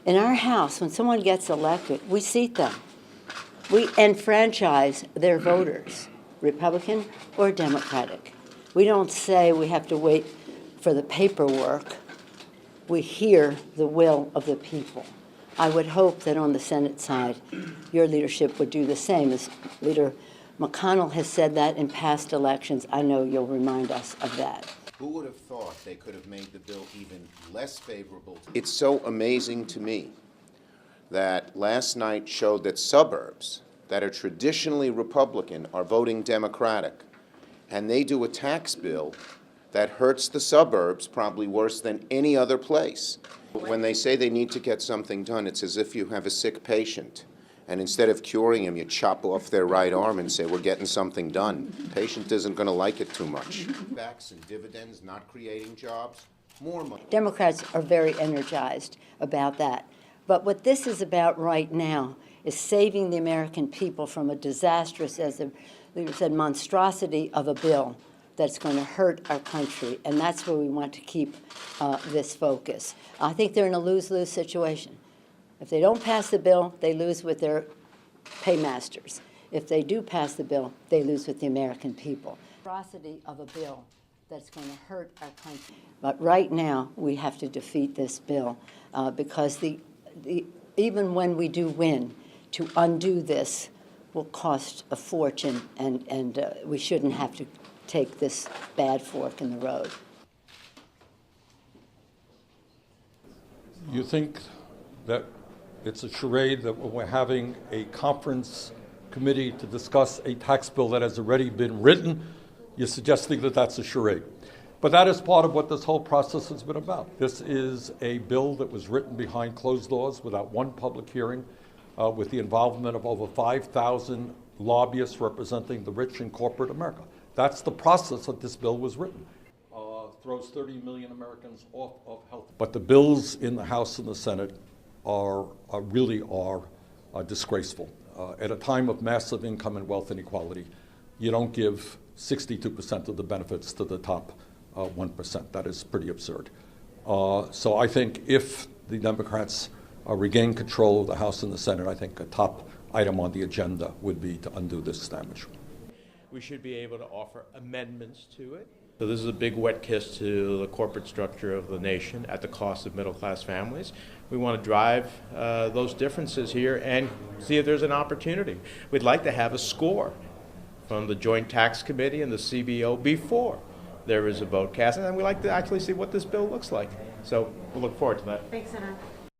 In our House, when someone gets elected, we seat them. We enfranchise their voters, Republican or Democratic. We don't say we have to wait for the paperwork. We hear the will of the people. I would hope that on the Senate side, your leadership would do the same. As Leader McConnell has said that in past elections, I know you'll remind us of that. Who would have thought they could have made the bill even less favorable? It's so amazing to me that last night showed that suburbs that are traditionally Republican are voting Democratic, and they do a tax bill that hurts the suburbs probably worse than any other place. When they say they need to get something done, it's as if you have a sick patient, and instead of curing him, you chop off their right arm and say, we're getting something done. The patient isn't going to like it too much. Backs and dividends not creating jobs, more money. Democrats are very energized about that. But what this is about right now is saving the American people from a disastrous, as the leader said, monstrosity of a bill that's going to hurt our country. And that's where we want to keep this focus. I think they're in a lose-lose situation. If they don't pass the bill, they lose with their paymasters. If they do pass the bill, they lose with the American people. Monstrosity of a bill that's going to hurt our country. But right now, we have to defeat this bill because even when we do win, to undo this will cost a fortune, and we shouldn't have to take this bad fork in the road. You think that it's a charade that when we're having a conference committee to discuss a tax bill that has already been written, you're suggesting that that's a charade. But that is part of what this whole process has been about. This is a bill that was written behind closed doors without one public hearing, with the involvement of over 5,000 lobbyists representing the rich in corporate America. That's the process that this bill was written. Throws 30 million Americans off of health. But the bills in the House and the Senate are disgraceful. At a time of massive income and wealth inequality, you don't give 62% of the benefits to the top 1%. That is pretty absurd. So I think if the Democrats regain control of the House and the Senate, I think a top item on the agenda would be to undo this damage. We should be able to offer amendments to it. So this is a big wet kiss to the corporate structure of the nation at the cost of middle-class families. We want to drive those differences here and see if there's an opportunity. We'd like to have a score from the Joint Tax Committee and the CBO before there is a vote cast, and then we'd like to actually see what this bill looks like. So we'll look forward to that. Thanks, Senator.